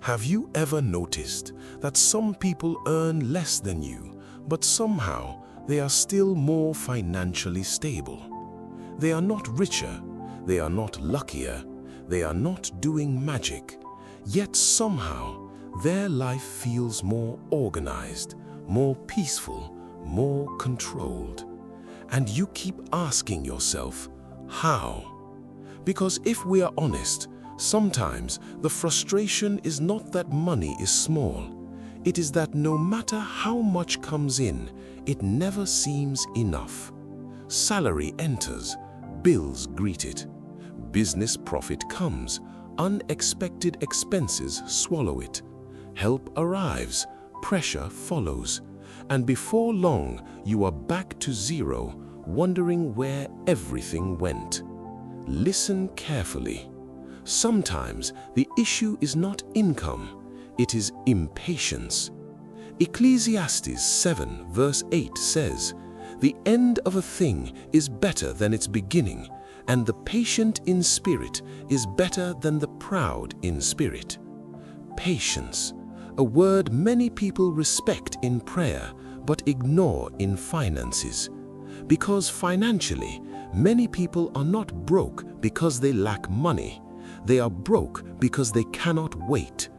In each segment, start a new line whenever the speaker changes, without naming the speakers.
Have you ever noticed that some people earn less than you, but somehow they are still more financially stable? They are not richer, they are not luckier, they are not doing magic, yet somehow their life feels more organized, more peaceful, more controlled. And you keep asking yourself, how? Because if we are honest, sometimes the frustration is not that money is small. It is that no matter how much comes in, it never seems enough. Salary enters, bills greet it. Business profit comes, unexpected expenses swallow it. Help arrives, pressure follows. And before long, you are back to zero, wondering where everything went. Listen carefully. Sometimes the issue is not income, it is impatience. Ecclesiastes 7 verse 8 says, "The end of a thing is better than its beginning, and the patient in spirit is better than the proud in spirit." Patience, a word many people respect in prayer but ignore in finances. Because financially, many people are not broke because they lack money. They are broke because they cannot wait.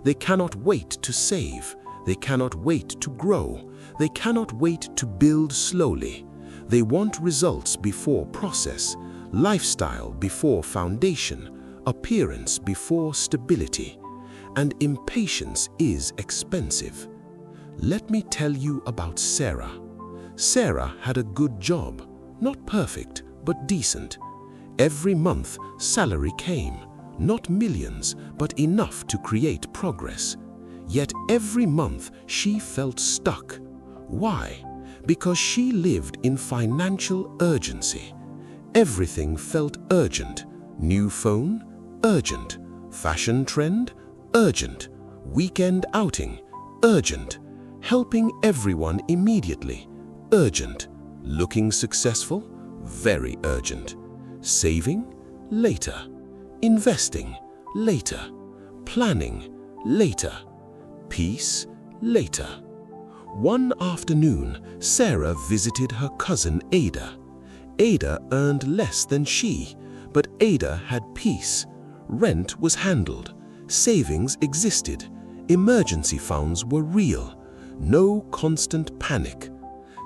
They cannot wait to save. They cannot wait to grow. They cannot wait to build slowly. They want results before process, lifestyle before foundation, appearance before stability. And impatience is expensive. Let me tell you about Sarah. Sarah had a good job, not perfect, but decent. Every month, salary came, not millions, but enough to create progress. Yet every month, she felt stuck. Why? Because she lived in financial urgency. Everything felt urgent. New phone? Urgent. Fashion trend? Urgent. Weekend outing? Urgent. Helping everyone immediately? Urgent. Looking successful? Very urgent. Saving? Later. Investing? Later. Planning? Later. Peace? Later. One afternoon, Sarah visited her cousin Ada. Ada earned less than she, but Ada had peace. Rent was handled. Savings existed. Emergency funds were real. No constant panic.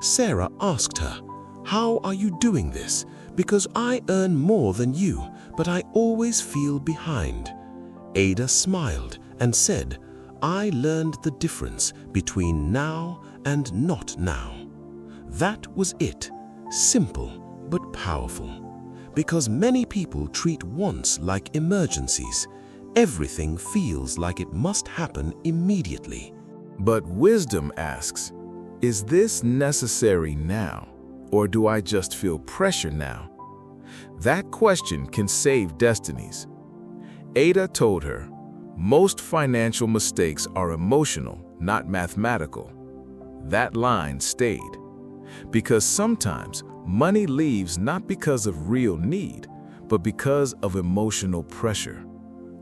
Sarah asked her, "How are you doing this? Because I earn more than you, but I always feel behind." Ada smiled and said, "I learned the difference between now and not now." That was it. Simple but powerful. Because many people treat wants like emergencies. Everything feels like it must happen immediately.
But wisdom asks, is this necessary now, or do I just feel pressure now? That question can save destinies. Ada told her, most financial mistakes are emotional, not mathematical. That line stayed. Because sometimes money leaves not because of real need, but because of emotional pressure,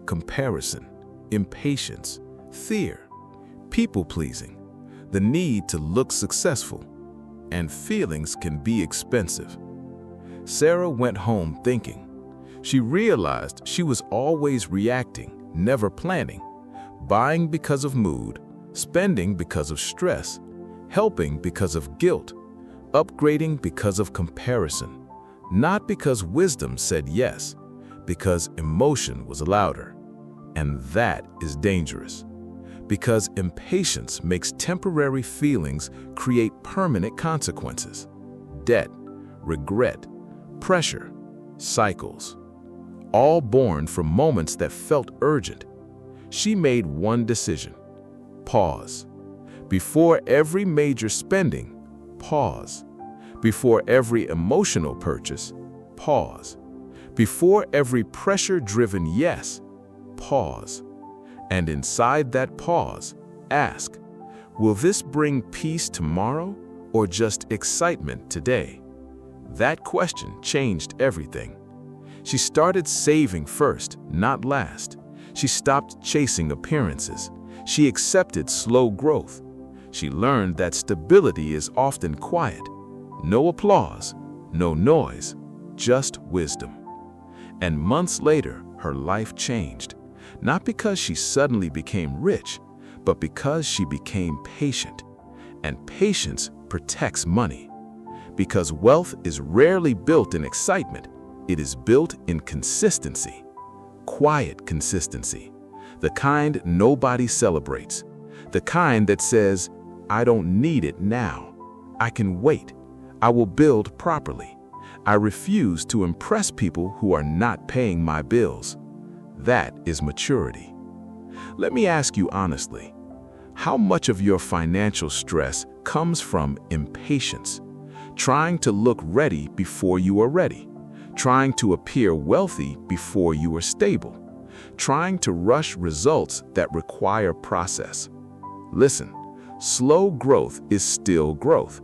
comparison, impatience, fear, people-pleasing, the need to look successful, and feelings can be expensive. Sarah went home thinking. She realized she was always reacting, never planning, buying because of mood, spending because of stress, helping because of guilt, upgrading because of comparison, not because wisdom said yes, because emotion was louder. And that is dangerous. Because impatience makes temporary feelings create permanent consequences. Debt, regret, pressure, cycles. All born from moments that felt urgent. She made one decision. Pause. Before every major spending, pause. Before every emotional purchase, pause. Before every pressure-driven yes, pause. And inside that pause, ask, will this bring peace tomorrow or just excitement today? That question changed everything. She started saving first, not last. She stopped chasing appearances. She accepted slow growth. She learned that stability is often quiet. No applause, no noise, just wisdom. And months later, her life changed. Not because she suddenly became rich, but because she became patient. And patience protects money. Because wealth is rarely built in excitement, it is built in consistency. Quiet consistency. The kind nobody celebrates. The kind that says, I don't need it now. I can wait. I will build properly. I refuse to impress people who are not paying my bills. That is maturity. Let me ask you honestly, how much of your financial stress comes from impatience? Trying to look ready before you are ready. Trying to appear wealthy before you are stable. Trying to rush results that require process. Listen, slow growth is still growth.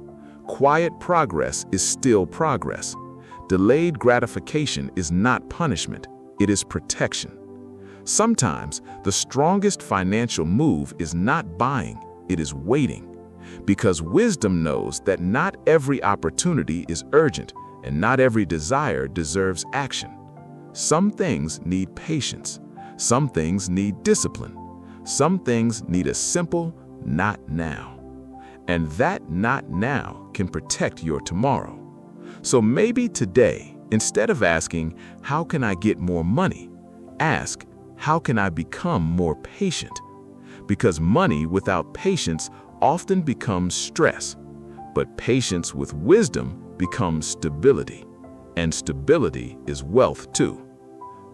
Quiet progress is still progress. Delayed gratification is not punishment, it is protection. Sometimes, the strongest financial move is not buying, it is waiting. Because wisdom knows that not every opportunity is urgent and not every desire deserves action. Some things need patience. Some things need discipline. Some things need a simple not now. And that not now can protect your tomorrow. So maybe today, instead of asking, how can I get more money? Ask, how can I become more patient? Because money without patience often becomes stress, but patience with wisdom becomes stability. And stability is wealth too.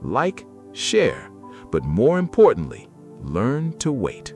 Like, share, but more importantly, learn to wait.